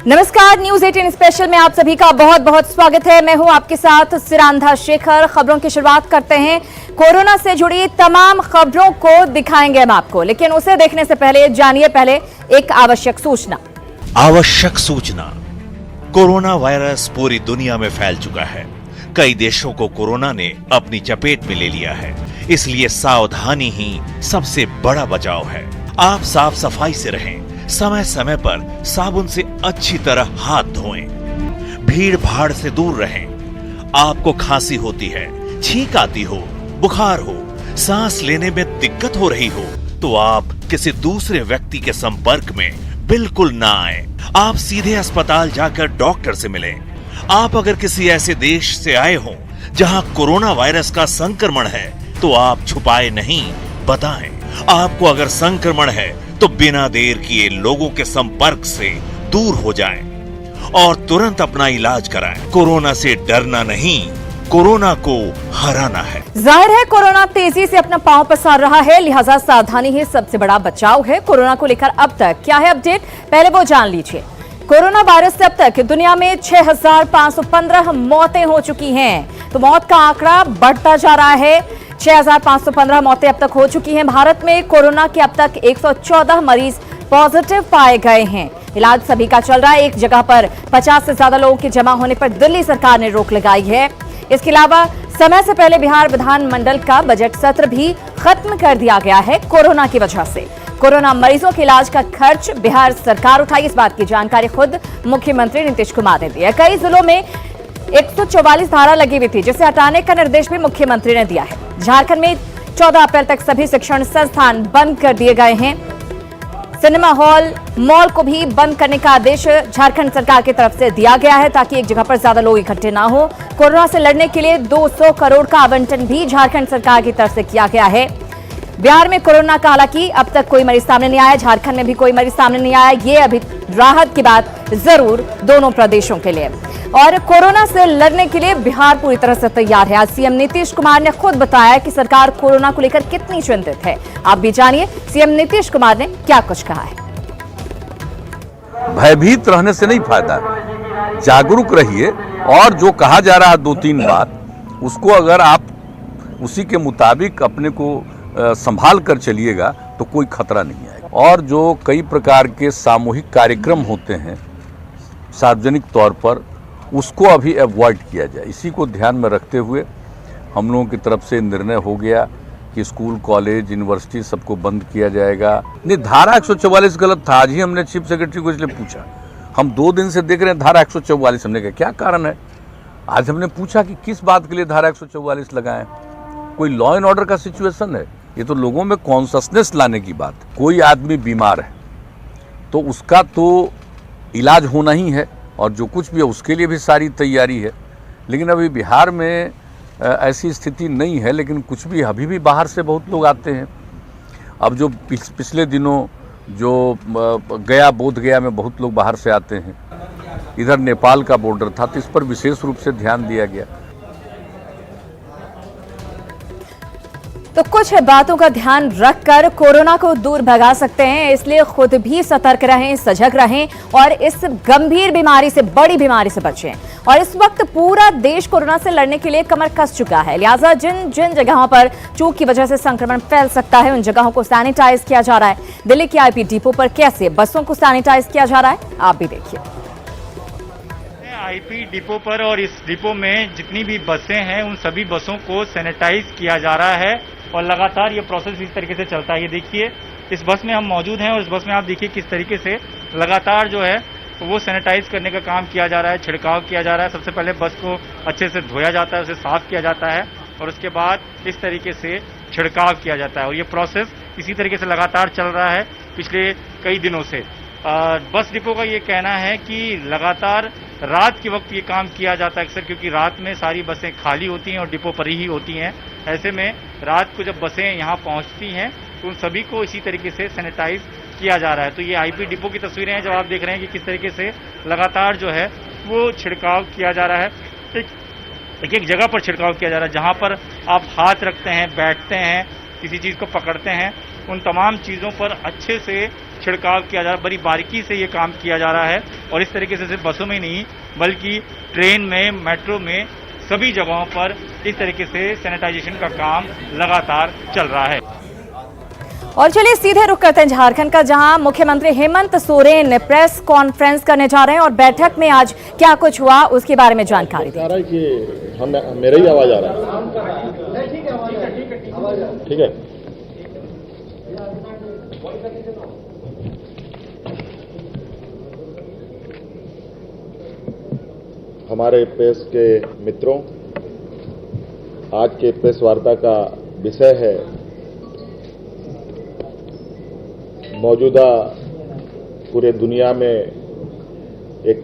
नमस्कार, news 18 special में आप सभी का बहुत बहुत स्वागत है। मैं हूं आपके साथ सिरांधा शेखर। खबरों की शुरुआत करते हैं। कोरोना से जुड़ी तमाम खबरों को दिखाएंगे हम आपको, लेकिन उसे देखने से पहले जानिए एक आवश्यक सूचना। आवश्यक सूचना। कोरोना वायरस पूरी दुनिया में फैल चुका है। कई देशों को कोरोना ने अपनी चपेट में ले लिया है, इसलिए सावधानी ही सबसे बड़ा बचाव है। आप साफ सफाई से रहें, समय समय पर साबुन से अच्छी तरह हाथ धोएं, भीड़ भाड़ से दूर रहें। आपको खांसी होती है, छींक आती हो, बुखार हो, सांस लेने में दिक्कत हो रही हो, तो आप किसी दूसरे व्यक्ति के संपर्क में बिल्कुल ना आए। आप सीधे अस्पताल जाकर डॉक्टर से मिलें। आप अगर किसी ऐसे देश से आए हो जहां कोरोना वायरस का संक्रमण है, तो आप छुपाए नहीं, बताएं। आपको अगर संक्रमण है तो बिना देर किए लोगों के संपर्क से दूर हो जाएं और तुरंत अपना इलाज कराएं। कोरोना से डरना नहीं, कोरोना को हराना है। जाहिर है कोरोना तेजी से अपना पांव पसार रहा है, लिहाजा सावधानी ही सबसे बड़ा बचाव है। कोरोना को लेकर अब तक क्या है अपडेट, पहले वो जान लीजिए। कोरोना वायरस से अब तक दुनिया में 6,515 मौतें हो चुकी हैं, तो मौत का आंकड़ा बढ़ता जा रहा है। 6,515 मौतें अब तक हो चुकी हैं। भारत में कोरोना के अब तक 114 मरीज पॉजिटिव पाए गए हैं। इलाज सभी का चल रहा है। एक जगह पर 50 से ज्यादा लोगों के जमा होने पर दिल्ली सरकार ने रोक लगाई है। इसके अलावा समय से पहले बिहार विधानमंडल का बजट सत्र भी खत्म कर दिया गया है कोरोना की वजह से। कोरोना मरीजों के इलाज का खर्च बिहार सरकार उठाई, इस बात की जानकारी खुद मुख्यमंत्री नीतीश कुमार ने दी है। कई जिलों में 144 धारा लगी हुई थी, जिसे हटाने का निर्देश भी मुख्यमंत्री ने दिया है। झारखंड में 14 अप्रैल तक सभी शिक्षण संस्थान बंद कर दिए गए हैं। सिनेमा हॉल, मॉल को भी बंद करने का आदेश झारखंड सरकार की तरफ से दिया गया है, ताकि एक जगह पर ज्यादा लोग इकट्ठे ना हो। कोरोना से लड़ने के लिए 200 करोड़ का आवंटन भी झारखंड सरकार की तरफ से किया गया है। बिहार में कोरोना का हालांकि अब तक कोई मरीज सामने नहीं आया, झारखंड में भी कोई मरीज सामने नहीं आया। ये अभी राहत की बात जरूर दोनों प्रदेशों के लिए। और कोरोना से लड़ने के लिए बिहार पूरी तरह से तैयार है। आज सीएम नीतीश कुमार ने खुद बताया कि सरकार कोरोना को लेकर कितनी चिंतित है। आप भी जानिए सीएम नीतीश कुमार ने क्या कुछ कहा है। भयभीत रहने से नहीं फायदा, जागरूक रहिए और जो कहा जा रहा है 2-3 बात, उसको अगर आप उसी के मुताबिक अपने को संभाल कर चलिएगा तो कोई खतरा नहीं आएगा। और जो कई प्रकार के सामूहिक कार्यक्रम होते हैं सार्वजनिक तौर पर, उसको अभी अवॉइड किया जाए। इसी को ध्यान में रखते हुए हम लोगों की तरफ से निर्णय हो गया कि स्कूल, कॉलेज, यूनिवर्सिटी सबको बंद किया जाएगा। नहीं, धारा 144 गलत था। आज ही हमने चीफ सेक्रेटरी को इसलिए पूछा, हम 2 दिन से देख रहे हैं धारा 144। हमने कहा क्या कारण है, आज हमने पूछा कि किस बात के लिए धारा 144 लगाएं। कोई लॉ एंड ऑर्डर का सिचुएशन है, ये तो लोगों में कॉन्शसनेस लाने की बात है। कोई आदमी बीमार है तो उसका तो इलाज होना ही है, और जो कुछ भी है उसके लिए भी सारी तैयारी है। लेकिन अभी बिहार में ऐसी स्थिति नहीं है, लेकिन कुछ भी अभी भी बाहर से बहुत लोग आते हैं। अब जो पिछले दिनों जो गया, बोध गया में बहुत लोग बाहर से आते हैं। इधर नेपाल का बॉर्डर था, तो इस पर विशेष रूप से ध्यान दिया गया। तो कुछ बातों का ध्यान रखकर कोरोना को दूर भगा सकते हैं, इसलिए खुद भी सतर्क रहें, सजग रहें और इस गंभीर बीमारी से, बड़ी बीमारी से बचें। और इस वक्त पूरा देश कोरोना से लड़ने के लिए कमर कस चुका है, लिहाजा जिन जिन जगहों पर चूक की वजह से संक्रमण फैल सकता है, उन जगहों को सैनिटाइज किया जा रहा है। दिल्ली के आईपी डिपो पर कैसे बसों को सैनिटाइज किया जा रहा है, आप भी देखिए। आईपी डिपो पर और इस डिपो में जितनी भी बसें हैं, उन सभी बसों को सैनिटाइज किया जा रहा है और लगातार ये प्रोसेस इस तरीके से चलता है। ये देखिए, इस बस में हम मौजूद हैं और इस बस में आप देखिए किस तरीके से लगातार जो है वो सैनिटाइज करने का काम किया जा रहा है, छिड़काव किया जा रहा है। सबसे पहले बस को अच्छे से धोया जाता है, उसे साफ किया जाता है और उसके बाद इस तरीके से छिड़काव किया जाता है। और ये प्रोसेस इसी तरीके से लगातार चल रहा है पिछले कई दिनों से। बस डिपो का ये कहना है कि लगातार रात के वक्त ये काम किया जाता है अक्सर, क्योंकि रात में सारी बसें खाली होती हैं और डिपो पर ही होती हैं। ऐसे में रात को जब बसें यहाँ पहुँचती हैं तो उन सभी को इसी तरीके से सैनिटाइज किया जा रहा है। तो ये आईपी डिपो की तस्वीरें हैं, जो आप देख रहे हैं कि किस तरीके से लगातार जो है वो छिड़काव किया जा रहा है। एक जगह पर छिड़काव किया जा रहा है जहाँ पर आप हाथ रखते हैं, बैठते हैं, किसी चीज़ को पकड़ते हैं, उन तमाम चीज़ों पर अच्छे से छिड़काव किया जा रहा है, बड़ी बारीकी से ये काम किया जा रहा है। और इस तरीके से सिर्फ बसों में नहीं बल्कि ट्रेन में, मेट्रो में, सभी जगहों पर इस तरीके से सैनिटाइजेशन का काम लगातार चल रहा है। और चलिए सीधे रुख करते हैं झारखंड का, जहां मुख्यमंत्री हेमंत सोरेन प्रेस कॉन्फ्रेंस करने जा रहे हैं और बैठक में आज क्या कुछ हुआ उसके बारे में जानकारी दी। मेरा ही आवाज आ रहा है? ठीक है। हमारे प्रेस के मित्रों, आज के प्रेस वार्ता का विषय है मौजूदा पूरे दुनिया में एक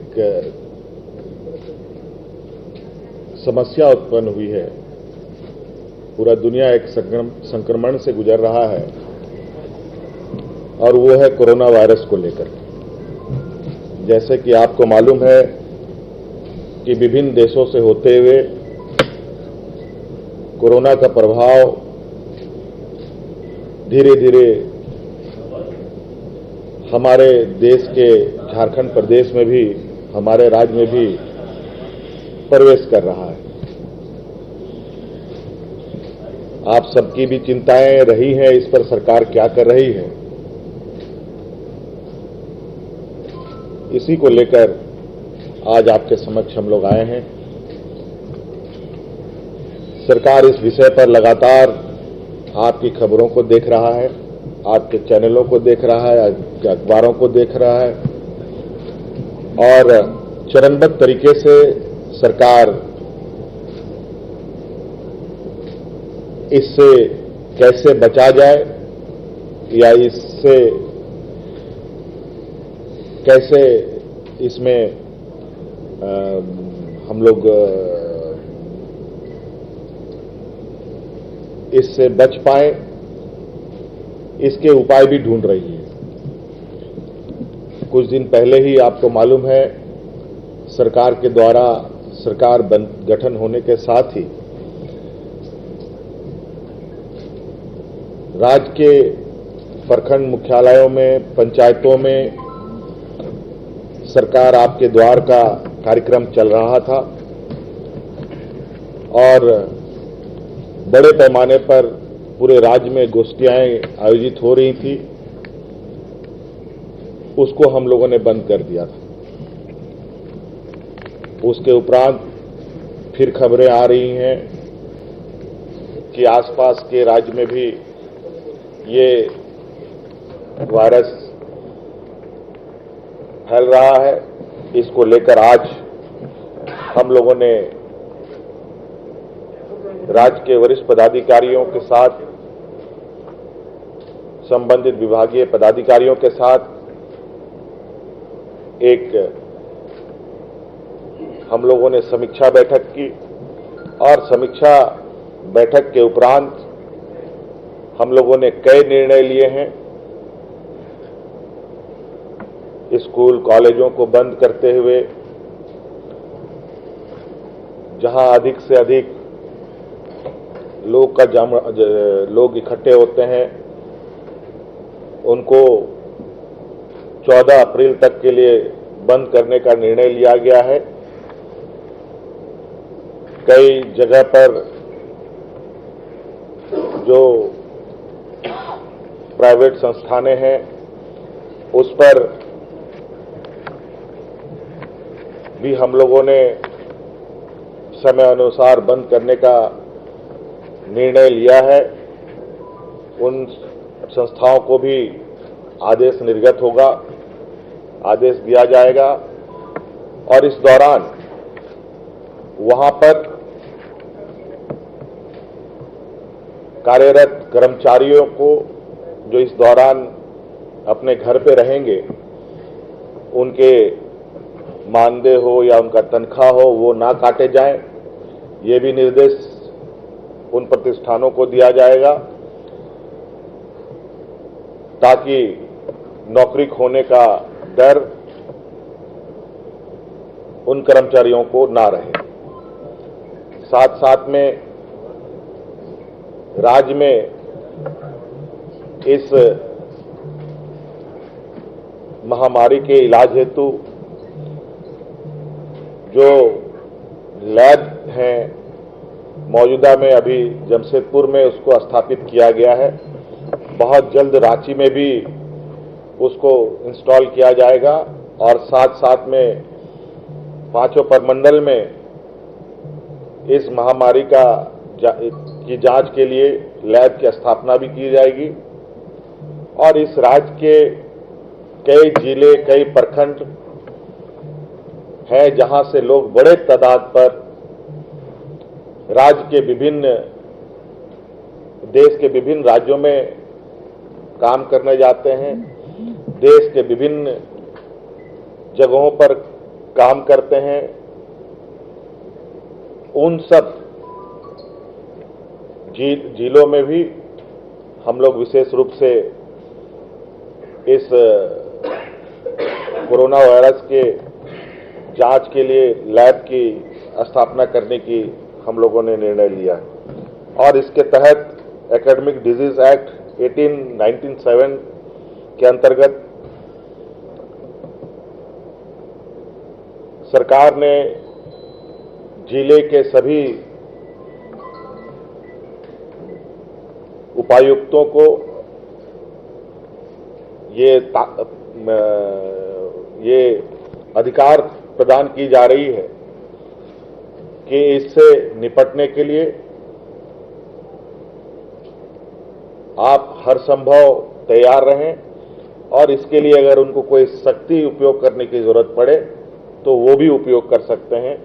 समस्या उत्पन्न हुई है। पूरा दुनिया एक संक्रमण से गुजर रहा है और वो है कोरोना वायरस को लेकर। जैसे कि आपको मालूम है कि विभिन्न देशों से होते हुए कोरोना का प्रभाव धीरे धीरे हमारे देश के झारखंड प्रदेश में भी, हमारे राज्य में भी प्रवेश कर रहा है। आप सबकी भी चिंताएं रही हैं, इस पर सरकार क्या कर रही है, इसी को लेकर आज आपके समक्ष हम लोग आए हैं। सरकार इस विषय पर लगातार आपकी खबरों को देख रहा है, आपके चैनलों को देख रहा है, आपके अखबारों को देख रहा है और चरणबद्ध तरीके से सरकार इससे कैसे बचा जाए या इससे कैसे इसमें हम लोग इससे बच पाए, इसके उपाय भी ढूंढ रही है। कुछ दिन पहले ही आपको मालूम है सरकार के द्वारा सरकार गठन होने के साथ ही राज्य के प्रखंड मुख्यालयों में, पंचायतों में सरकार आपके द्वार का कार्यक्रम चल रहा था और बड़े पैमाने पर पूरे राज्य में गोष्ठियां आयोजित हो रही थी, उसको हम लोगों ने बंद कर दिया था। उसके उपरांत फिर खबरें आ रही हैं कि आसपास के राज्य में भी ये वायरस फैल रहा है। इसको लेकर आज हम लोगों ने राज्य के वरिष्ठ पदाधिकारियों के साथ, संबंधित विभागीय पदाधिकारियों के साथ एक हम लोगों ने समीक्षा बैठक की और समीक्षा बैठक के उपरांत हम लोगों ने कई निर्णय लिए हैं। स्कूल कॉलेजों को बंद करते हुए जहां अधिक से अधिक लोग इकट्ठे होते हैं उनको 14 अप्रैल तक के लिए बंद करने का निर्णय लिया गया है। कई जगह पर जो प्राइवेट संस्थानें हैं उस पर भी हम लोगों ने समय अनुसार बंद करने का निर्णय लिया है। उन संस्थाओं को भी आदेश निर्गत होगा, आदेश दिया जाएगा और इस दौरान वहां पर कार्यरत कर्मचारियों को जो इस दौरान अपने घर पे रहेंगे, उनके मानदेय हो या उनका तनख्वाह हो वो ना काटे जाएं, ये भी निर्देश उन प्रतिष्ठानों को दिया जाएगा ताकि नौकरी खोने का डर उन कर्मचारियों को ना रहे। साथ साथ में राज्य में इस महामारी के इलाज हेतु जो लैब हैं मौजूदा में अभी जमशेदपुर में उसको स्थापित किया गया है। बहुत जल्द रांची में भी उसको इंस्टॉल किया जाएगा और साथ साथ में पांचों प्रमंडल में इस महामारी की जांच के लिए लैब की स्थापना भी की जाएगी। और इस राज्य के कई जिले, कई प्रखंड हैं जहां से लोग बड़े तादाद पर राज्य के देश के विभिन्न राज्यों में काम करने जाते हैं, देश के विभिन्न जगहों पर काम करते हैं। उन सब जिलों में भी हम लोग विशेष रूप से इस कोरोना वायरस के जांच के लिए लैब की स्थापना करने की हम लोगों ने निर्णय लिया है। और इसके तहत एकेडमिक डिजीज एक्ट 1997 के अंतर्गत सरकार ने जिले के सभी उपायुक्तों को ये अधिकार प्रदान की जा रही है कि इससे निपटने के लिए आप हर संभव तैयार रहें और इसके लिए अगर उनको कोई सख्ती उपयोग करने की जरूरत पड़े तो वो भी उपयोग कर सकते हैं,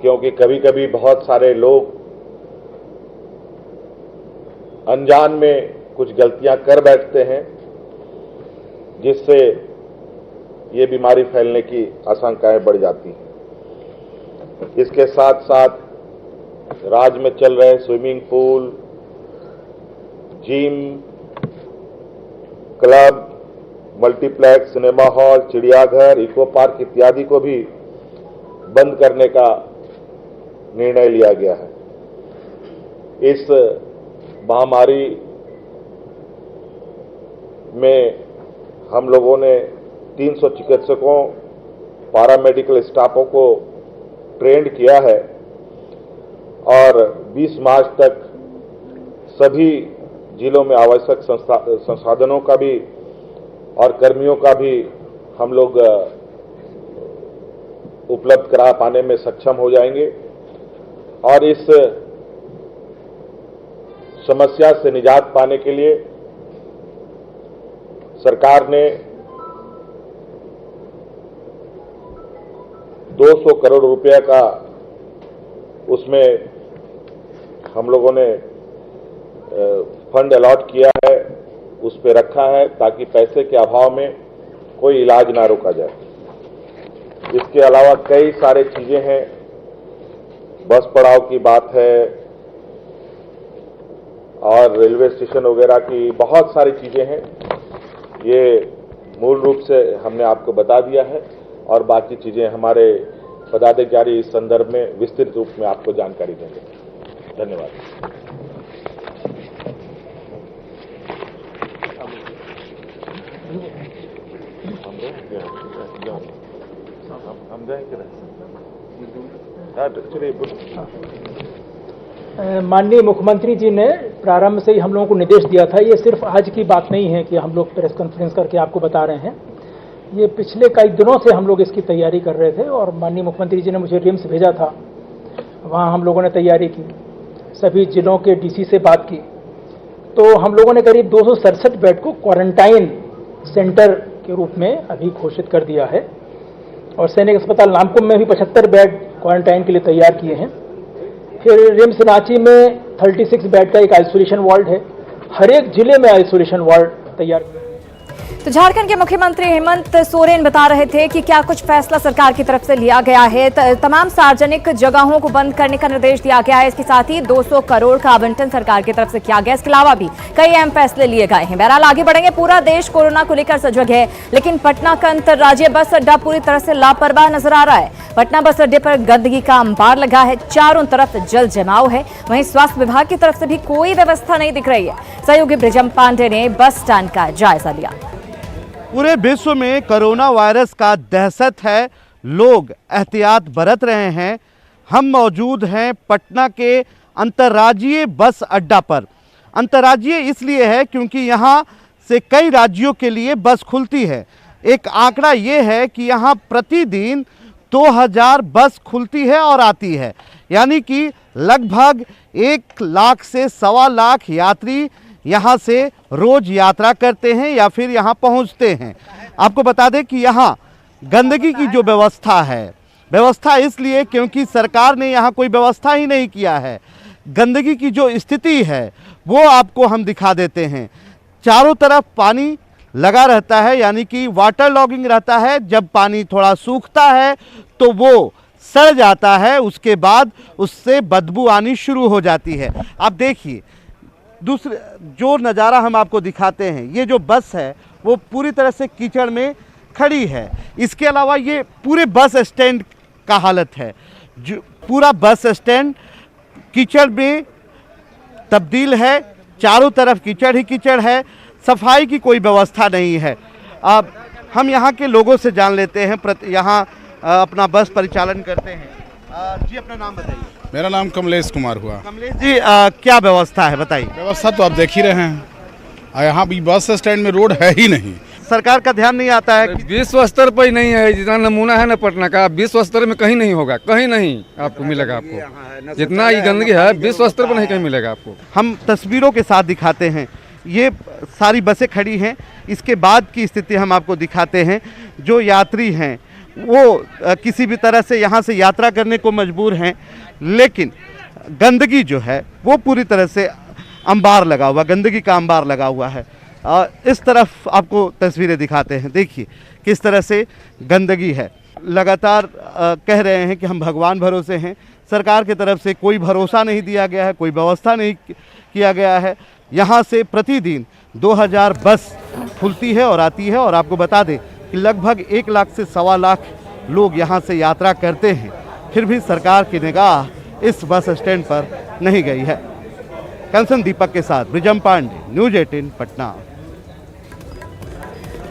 क्योंकि कभी कभी बहुत सारे लोग अनजान में कुछ गलतियां कर बैठते हैं जिससे ये बीमारी फैलने की आशंकाएं बढ़ जाती हैं। इसके साथ साथ राज्य में चल रहे swimming pool, gym, club, multiplex, cinema hall, चिड़ियाघर, इको पार्क इत्यादि को भी बंद करने का निर्णय लिया गया है। इस महामारी में हम लोगों ने 300 चिकित्सकों, पैरामेडिकल स्टाफों को ट्रेंड किया है और 20 मार्च तक सभी जिलों में आवश्यक संसाधनों का भी और कर्मियों का भी हम लोग उपलब्ध करा पाने में सक्षम हो जाएंगे। और इस समस्या से निजात पाने के लिए सरकार ने 200 करोड़ रुपए का उसमें हम लोगों ने फंड अलॉट किया है, उस पे रखा है ताकि पैसे के अभाव में कोई इलाज ना रोका जाए। इसके अलावा कई सारे चीजें हैं, बस पड़ाव की बात है और रेलवे स्टेशन वगैरह की बहुत सारी चीजें हैं। ये मूल रूप से हमने आपको बता दिया है और बाकी चीजें हमारे पदाधिकारी इस संदर्भ में विस्तृत रूप में आपको जानकारी देंगे। धन्यवाद। माननीय मुख्यमंत्री जी ने प्रारंभ से ही हम लोगों को निर्देश दिया था। ये सिर्फ आज की बात नहीं है कि हम लोग प्रेस कॉन्फ्रेंस करके आपको बता रहे हैं, ये पिछले कई दिनों से हम लोग इसकी तैयारी कर रहे थे और माननीय मुख्यमंत्री जी ने मुझे रिम्स भेजा था, वहाँ हम लोगों ने तैयारी की, सभी जिलों के डीसी से बात की, तो हम लोगों ने करीब 267 बेड को क्वारंटाइन सेंटर के रूप में अभी घोषित कर दिया है और सैनिक अस्पताल नामकुम में भी 75 बेड क्वारंटाइन के लिए तैयार किए हैं। फिर रिम्स रांची में 36 बेड का एक आइसोलेशन वार्ड है, हर एक जिले में आइसोलेशन वार्ड तैयार। तो झारखंड के मुख्यमंत्री हेमंत सोरेन बता रहे थे कि क्या कुछ फैसला सरकार की तरफ से लिया गया है। तमाम सार्वजनिक जगहों को बंद करने का निर्देश दिया गया है। इसके साथ ही 200 करोड़ का आवंटन सरकार की तरफ से किया गया। इसके अलावा भी कई अहम फैसले लिए गए हैं। बहरहाल आगे बढ़ेंगे। पूरा देश कोरोना को लेकर सजग है, लेकिन पटना का अंतर्राज्यीय बस अड्डा पूरी तरह से लापरवाह नजर आ रहा है। पटना बस अड्डे पर गंदगी का अंबार लगा है, चारों तरफ जल जमाव है। वहीं स्वास्थ्य विभाग की तरफ से भी कोई व्यवस्था नहीं दिख रही है। सहयोगी ब्रिजम पांडे ने बस स्टैंड का जायजा लिया। पूरे विश्व में कोरोना वायरस का दहशत है, लोग एहतियात बरत रहे हैं। हम मौजूद हैं पटना के अंतर्राज्यीय बस अड्डा पर। अंतर्राज्यीय इसलिए है क्योंकि यहाँ से कई राज्यों के लिए बस खुलती है। एक आंकड़ा ये है कि यहाँ प्रतिदिन 2000 बस खुलती है और आती है, यानी कि लगभग 1 लाख से 1.25 लाख यात्री यहाँ से रोज यात्रा करते हैं या फिर यहाँ पहुँचते हैं। आपको बता दें कि यहाँ गंदगी की जो व्यवस्था है, व्यवस्था इसलिए क्योंकि सरकार ने यहाँ कोई व्यवस्था ही नहीं किया है। गंदगी की जो स्थिति है वो आपको हम दिखा देते हैं। चारों तरफ पानी लगा रहता है, यानी कि वाटर लॉगिंग रहता है। जब पानी थोड़ा सूखता है तो वो सड़ जाता है, उसके बाद उससे बदबू आनी शुरू हो जाती है। आप देखिए दूसरे जो नज़ारा हम आपको दिखाते हैं, ये जो बस है वो पूरी तरह से कीचड़ में खड़ी है। इसके अलावा ये पूरे बस स्टैंड का हालत है, जो पूरा बस स्टैंड कीचड़ में तब्दील है। चारों तरफ कीचड़ ही कीचड़ है, सफाई की कोई व्यवस्था नहीं है। अब हम यहाँ के लोगों से जान लेते हैं, यहाँ अपना बस परिचालन करते हैं। जी अपना नाम बताइए। मेरा नाम कमलेश कुमार हुआ। कमलेश जी क्या व्यवस्था है बताइए। व्यवस्था तो आप देख ही रहे हैं, यहाँ भी बस स्टैंड में रोड है ही नहीं। सरकार का ध्यान नहीं आता है। विश्व स्तर पर ही नहीं है, जितना नमूना है ना पटना का, विश्व स्तर में कहीं नहीं होगा, कहीं नहीं आपको मिलेगा। आपको जितना ये गंदगी है विश्व स्तर पर नहीं कहीं मिलेगा आपको। हम तस्वीरों के साथ दिखाते हैं, ये सारी बसें खड़ी हैं। इसके बाद की स्थिति हम आपको दिखाते हैं। जो यात्री हैं वो किसी भी तरह से यहाँ से यात्रा करने को मजबूर हैं, लेकिन गंदगी जो है वो पूरी तरह से अंबार लगा हुआ, गंदगी का अंबार लगा हुआ है। इस तरफ आपको तस्वीरें दिखाते हैं, देखिए किस तरह से गंदगी है। लगातार कह रहे हैं कि हम भगवान भरोसे हैं, सरकार की तरफ से कोई भरोसा नहीं दिया गया है, कोई व्यवस्था नहीं किया गया है। यहाँ से प्रतिदिन 2000 बस खुलती है और आती है, और आपको बता दें कि लगभग 1 लाख से 1.25 लाख लोग यहाँ से यात्रा करते हैं। फिर भी सरकार की निगाह इस बस स्टैंड पर नहीं गई है। कंसन दीपक के साथ ब्रिजम पांडे, न्यूज़ 18 पटना।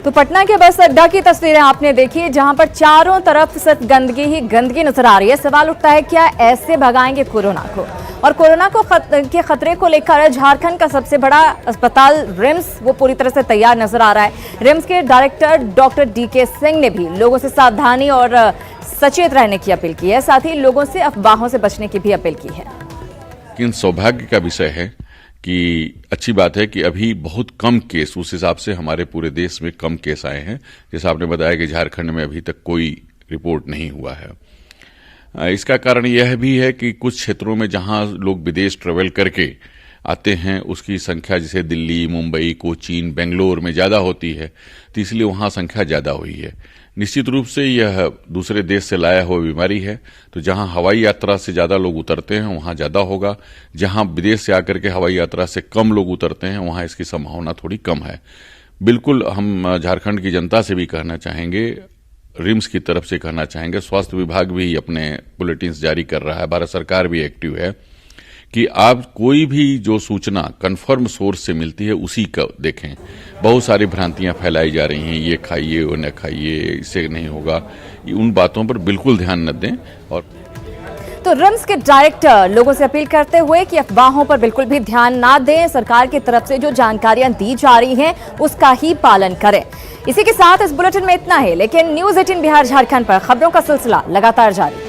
तो पटना के बस अड्डा की तस्वीरें आपने देखी, जहां पर चारों तरफ सिर्फ गंदगी ही गंदगी नजर आ रही है। सवाल उठता है क्या ऐसे भगाएंगे कोरोना को? और कोरोना को के खतरे को लेकर झारखंड का सबसे बड़ा अस्पताल रिम्स वो पूरी तरह से तैयार नजर आ रहा है। रिम्स के डायरेक्टर डॉक्टर DK सिंह ने भी लोगों से सावधानी और सचेत रहने की अपील की है, साथ ही लोगों से अफवाहों से बचने की भी अपील की है। लेकिन सौभाग्य का विषय है कि अच्छी बात है कि अभी बहुत कम केस, उस हिसाब से हमारे पूरे देश में कम केस आए हैं। जैसा आपने बताया कि झारखंड में अभी तक कोई रिपोर्ट नहीं हुआ है। इसका कारण यह भी है कि कुछ क्षेत्रों में जहां लोग विदेश ट्रेवल करके आते हैं उसकी संख्या जैसे दिल्ली, मुंबई, कोचीन, बेंगलोर में ज़्यादा होती है, तो इसलिए वहां संख्या ज़्यादा हुई है। निश्चित रूप से यह दूसरे देश से लाया हुआ बीमारी है, तो जहां हवाई यात्रा से ज़्यादा लोग उतरते हैं वहां ज़्यादा होगा। जहां विदेश से आकर के हवाई यात्रा से कम लोग उतरते हैं वहां इसकी संभावना थोड़ी कम है। बिल्कुल हम झारखंड की जनता से भी कहना चाहेंगे, रिम्स की तरफ से कहना चाहेंगे, स्वास्थ्य विभाग भी अपने बुलेटिन्स जारी कर रहा है, भारत सरकार भी एक्टिव है कि आप कोई भी जो सूचना कन्फर्म सोर्स से मिलती है उसी का देखें। बहुत सारी भ्रांतियां फैलाई जा रही हैं, ये खाइए वो न खाइए, इससे नहीं होगा, उन बातों पर बिल्कुल ध्यान न दें। और तो रिम्स के डायरेक्टर लोगों से अपील करते हुए कि अफवाहों पर बिल्कुल भी ध्यान ना दें, सरकार की तरफ से जो जानकारियां दी जा रही हैं उसका ही पालन करें। इसी के साथ इस बुलेटिन में इतना ही, लेकिन न्यूज़ 18 बिहार झारखंड पर खबरों का सिलसिला लगातार जारी।